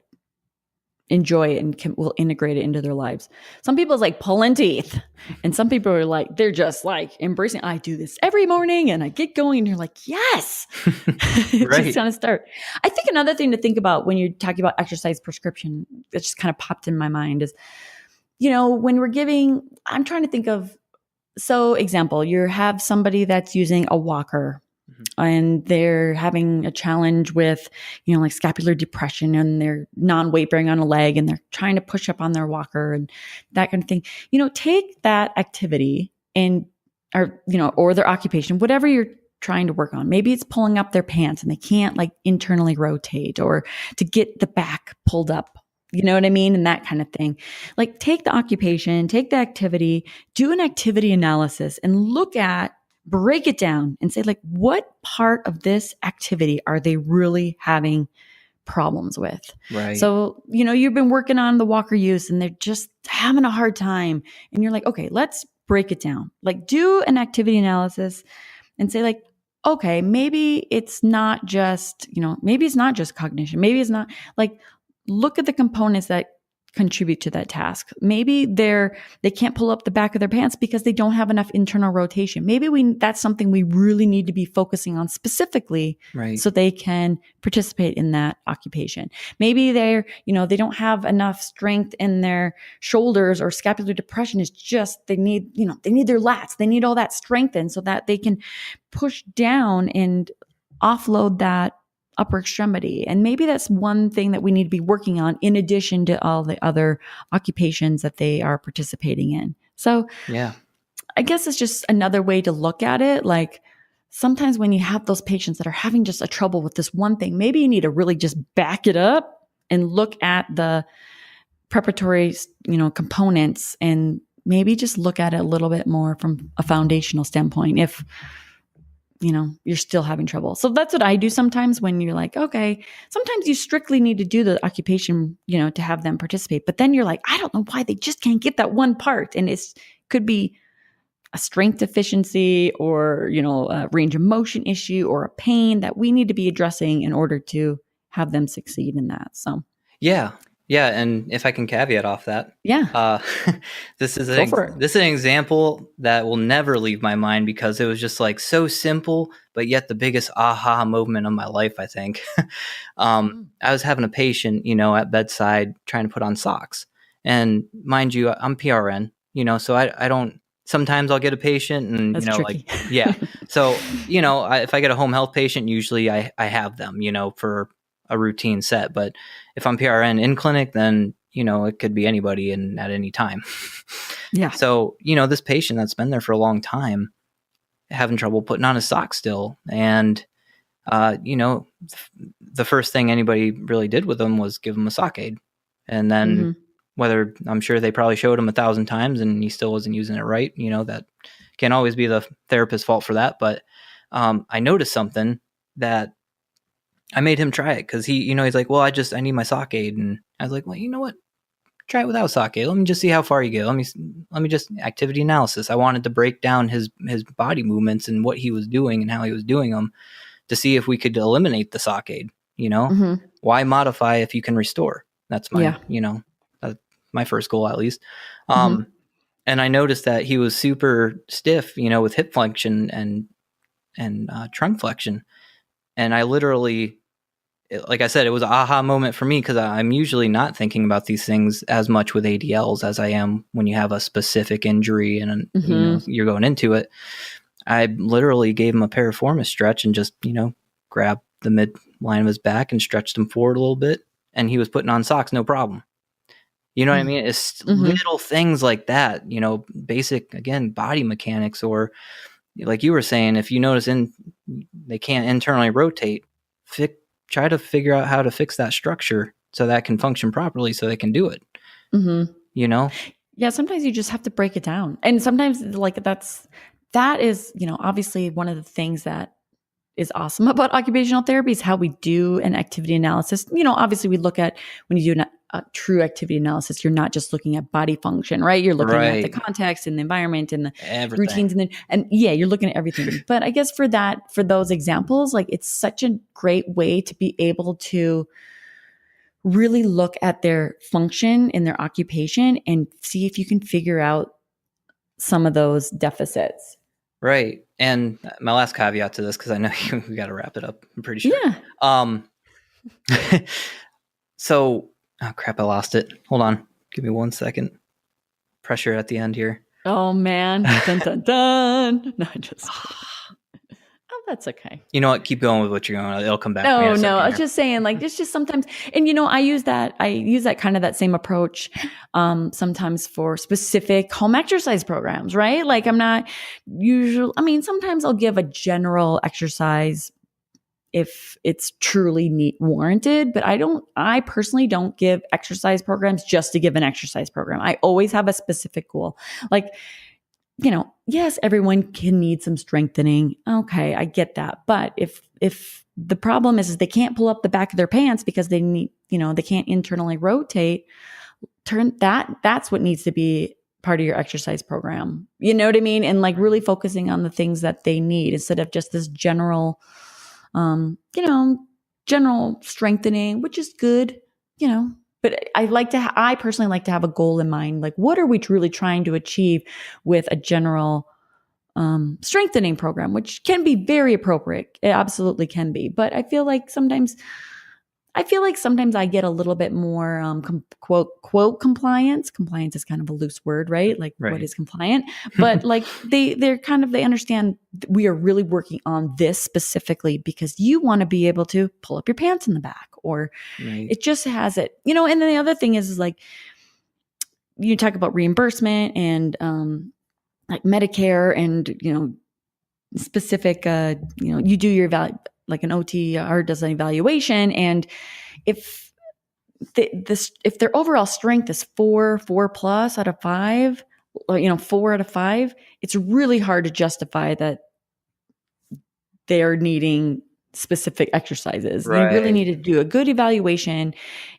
enjoy it and will integrate it into their lives. Some people is like pulling teeth, and some people are like, they're just like embracing, I do this every morning and I get going, and you're like, yes. Right. Just kind of start. I think another thing to think about when you're talking about exercise prescription that just kind of popped in my mind is, when we're giving, I'm trying to think of, so example, you have somebody that's using a walker and they're having a challenge with, like scapular depression, and they're non-weight bearing on a leg, and they're trying to push up on their walker and that kind of thing. Take that activity or their occupation, whatever you're trying to work on. Maybe it's pulling up their pants and they can't like internally rotate, or to get the back pulled up. You know what I mean? And that kind of thing. Like, take the occupation, take the activity, do an activity analysis, and break it down and say, like, what part of this activity are they really having problems with? Right. So, you've been working on the walker use and they're just having a hard time. And you're like, okay, let's break it down. Like, do an activity analysis and say, like, okay, maybe it's not just, cognition. Maybe it's not, like, look at the components that contribute to that task. Maybe they can't pull up the back of their pants because they don't have enough internal rotation. Maybe that's something we really need to be focusing on specifically, right, so they can participate in that occupation. Maybe they don't have enough strength in their shoulders, or scapular depression is just, they need their lats. They need all that strengthened so that they can push down and offload that upper extremity. And maybe that's one thing that we need to be working on in addition to all the other occupations that they are participating in. So yeah, I guess it's just another way to look at it. Like, sometimes when you have those patients that are having just a trouble with this one thing, maybe you need to really just back it up and look at the preparatory, components, and maybe just look at it a little bit more from a foundational standpoint if you're still having trouble. So that's what I do sometimes when you're like, okay, sometimes you strictly need to do the occupation, to have them participate. But then you're like, I don't know why they just can't get that one part. And could be a strength deficiency, or, a range of motion issue, or a pain that we need to be addressing in order to have them succeed in that. So yeah. And if I can caveat off that, this is an example that will never leave my mind, because it was just like so simple, but yet the biggest aha moment of my life, I think. I was having a patient, at bedside trying to put on socks, and mind you, I'm PRN, so I don't. Sometimes I'll get a patient, and that's tricky. like, yeah. So if I get a home health patient, usually I have them, for a routine set. But if I'm PRN in clinic, then it could be anybody and at any time. Yeah. So this patient that's been there for a long time, having trouble putting on his socks still, and the first thing anybody really did with him was give him a sock aid, and then whether, I'm sure they probably showed him 1,000 times and he still wasn't using it right. That can always be the therapist's fault for that. But I noticed something that I made him try it, because he's like, well, I need my sock aid. And I was like, well, you know what? Try it without sock aid. Let me just see how far you get. Let me just activity analysis. I wanted to break down his body movements and what he was doing and how he was doing them, to see if we could eliminate the sock aid. Why modify if you can restore? That's my, that's my first goal, at least. And I noticed that he was super stiff, with hip flexion and trunk flexion. And I literally, like I said, it was an aha moment for me, because I'm usually not thinking about these things as much with ADLs as I am when you have a specific injury and you're going into it. I literally gave him a piriformis stretch and just, grabbed the midline of his back and stretched him forward a little bit, and he was putting on socks, no problem. You know what I mean? It's little things like that, basic, again, body mechanics, or like you were saying, if you notice they can't internally rotate, try to figure out how to fix that structure so that can function properly, so they can do it. Yeah, sometimes you just have to break it down. And sometimes, like, that is, obviously one of the things that is awesome about occupational therapy is how we do an activity analysis. Obviously we look at, when you do a true activity analysis, you're not just looking at body function, right? You're looking at the context and the environment and the routines and you're looking at everything. But I guess for those examples, like it's such a great way to be able to really look at their function in their occupation and see if you can figure out some of those deficits. Right. And my last caveat to this, because I know we got to wrap it up, I'm pretty sure. Yeah. So, oh crap, I lost it. Hold on. Give me 1 second. Pressure at the end here. Oh, man. Dun, dun, dun. No, just oh, that's okay. You know what? Keep going with what you're going. It'll come back. No. I was just saying, like, it's just sometimes, and I use that kind of that same approach sometimes for specific home exercise programs, right? Like I'm not sometimes I'll give a general exercise if it's truly warranted, but I personally don't give exercise programs just to give an exercise program. I always have a specific goal. Like, yes, everyone can need some strengthening. Okay, I get that. But if the problem is they can't pull up the back of their pants because they need, they can't internally rotate, that's what needs to be part of your exercise program. You know what I mean? And like really focusing on the things that they need instead of just this general strengthening, which is good, but I personally like to have a goal in mind. Like, what are we truly trying to achieve with a general strengthening program, which can be very appropriate. It absolutely can be. But I feel like sometimes I get a little bit more quote compliance. Compliance is kind of a loose word, right? Like what is compliant? But like they understand we are really working on this specifically because you want to be able to pull up your pants in the back, or it just has it, and then the other thing is like you talk about reimbursement and like Medicare and specific you do your like an OTR does an evaluation, and if their overall strength is 4 plus out of 5, or 4 out of 5, it's really hard to justify that they're needing specific exercises. Right. You really need to do a good evaluation.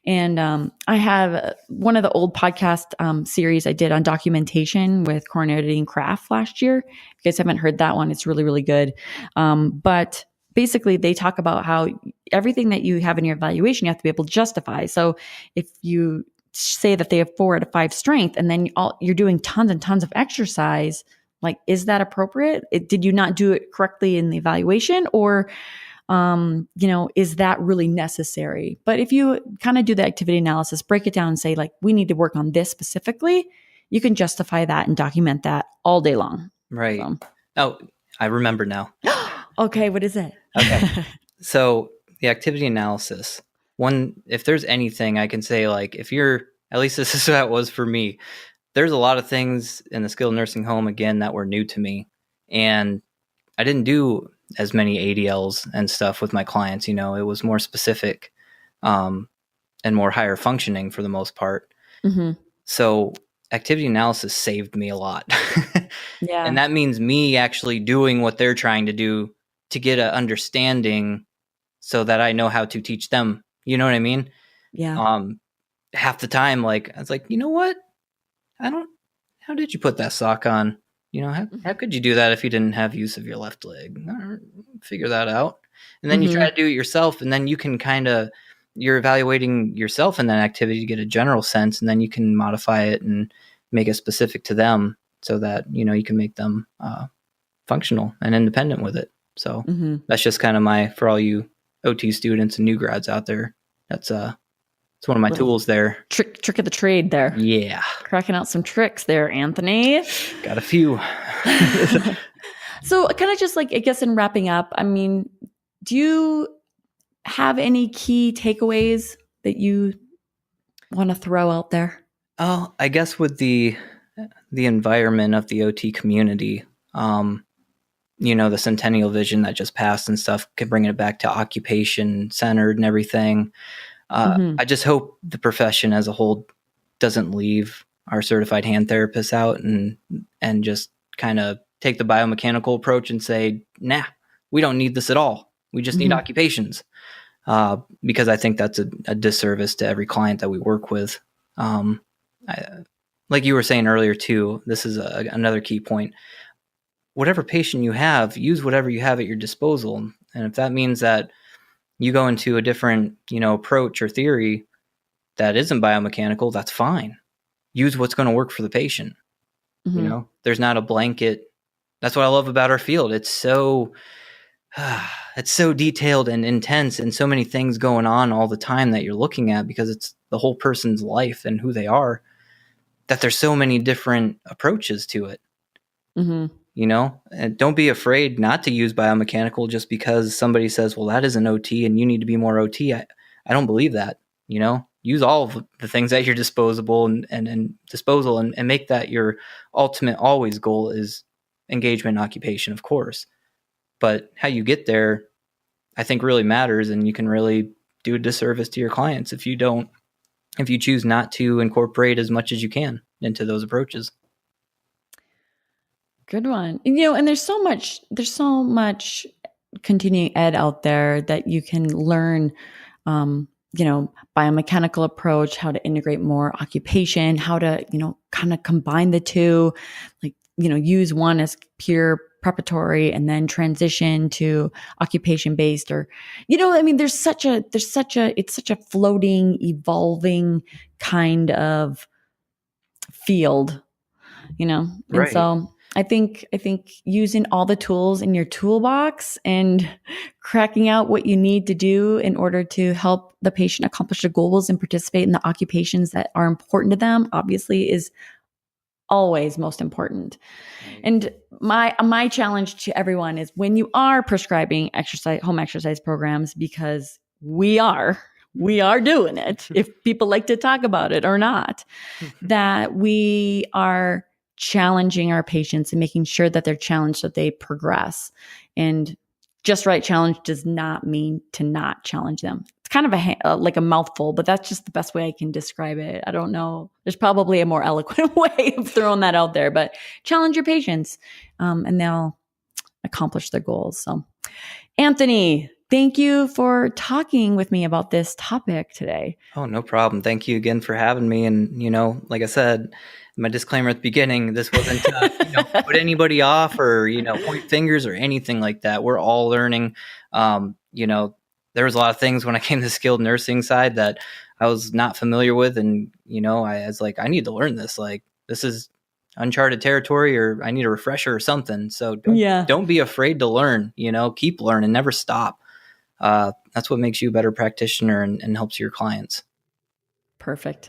And I have one of the old podcast series I did on documentation with coronary and craft last year. If you guys haven't heard that one, it's really, really good. But basically they talk about how everything that you have in your evaluation, you have to be able to justify. So if you say that they have 4 out of 5 strength and then you're doing tons and tons of exercise, like, is that appropriate? Did you not do it correctly in the evaluation, or is that really necessary? But if you kind of do the activity analysis, break it down and say, like, we need to work on this specifically, you can justify that and document that all day long. Right. Oh, I remember now. Okay. What is it? Okay. So the activity analysis, if there's anything I can say, like, if you're, at least this is how it was for me, there's a lot of things in the skilled nursing home, again, that were new to me. And I didn't do as many ADLs and stuff with my clients. It was more specific and more higher functioning for the most part. Mm-hmm. So activity analysis saved me a lot. Yeah. And that means me actually doing what they're trying to do to get an understanding so that I know how to teach them. You know what I mean? Yeah. Half the time, like, I was like, you know what? How did you put that sock on? How could you do that if you didn't have use of your left leg? Figure that out. And then you try to do it yourself, and then you can you're evaluating yourself in that activity to get a general sense, and then you can modify it and make it specific to them so that, you can make them functional and independent with it. So that's just kind of for all you OT students and new grads out there, it's one of my tools there. Trick of the trade there. Yeah. Cracking out some tricks there, Anthony. Got a few. So kind of just like, I guess in wrapping up, do you have any key takeaways that you want to throw out there? Oh, I guess with the environment of the OT community, the Centennial Vision that just passed and stuff, can bring it back to occupation centered and everything. I just hope the profession as a whole doesn't leave our certified hand therapists out and just kind of take the biomechanical approach and say, nah, we don't need this at all. We just need occupations. Because I think that's a disservice to every client that we work with. Like you were saying earlier too, this is another key point. Whatever patient you have, use whatever you have at your disposal. And if that means that you go into a different, approach or theory that isn't biomechanical, that's fine. Use what's going to work for the patient. There's not a blanket. That's what I love about our field. It's so detailed and intense, and so many things going on all the time that you're looking at, because it's the whole person's life and who they are, that there's so many different approaches to it. And don't be afraid not to use biomechanical just because somebody says, well, that is an OT and you need to be more OT. I don't believe that. Use all of the things at your disposal and make that your ultimate always goal is engagement and occupation, of course. But how you get there, I think, really matters, and you can really do a disservice to your clients if you choose not to incorporate as much as you can into those approaches. Good one. And there's so much continuing ed out there that you can learn, biomechanical approach, how to integrate more occupation, how to, kind of combine the two, use one as pure preparatory and then transition to occupation based, or, it's such a floating, evolving kind of field, and right. So I think using all the tools in your toolbox and cracking out what you need to do in order to help the patient accomplish their goals and participate in the occupations that are important to them, obviously, is always most important. And my challenge to everyone is, when you are prescribing home exercise programs, because we are doing it, if people like to talk about it or not, that we are challenging our patients and making sure that they're challenged, that they progress. And just right challenge does not mean to not challenge them. It's kind of like a mouthful, but that's just the best way I can describe it. I don't know. There's probably a more eloquent way of throwing that out there, but challenge your patients, and they'll accomplish their goals. So, Anthony, thank you for talking with me about this topic today. Oh, no problem. Thank you again for having me. And, like I said, my disclaimer at the beginning, this wasn't to put anybody off or, point fingers or anything like that. We're all learning. There was a lot of things when I came to the skilled nursing side that I was not familiar with. And, I was like, I need to learn this. Like, this is uncharted territory, or I need a refresher or something. So don't be afraid to learn, keep learning, never stop. That's what makes you a better practitioner and helps your clients. Perfect.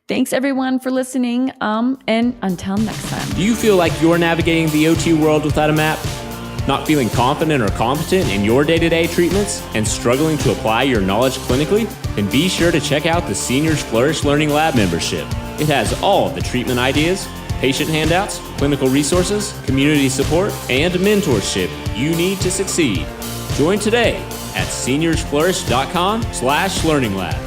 Thanks everyone for listening. And until next time. Do you feel like you're navigating the OT world without a map? Not feeling confident or competent in your day-to-day treatments and struggling to apply your knowledge clinically? Then be sure to check out the Seniors Flourish Learning Lab membership. It has all the treatment ideas, patient handouts, clinical resources, community support, and mentorship you need to succeed. Join today at seniorsflourish.com/learninglab.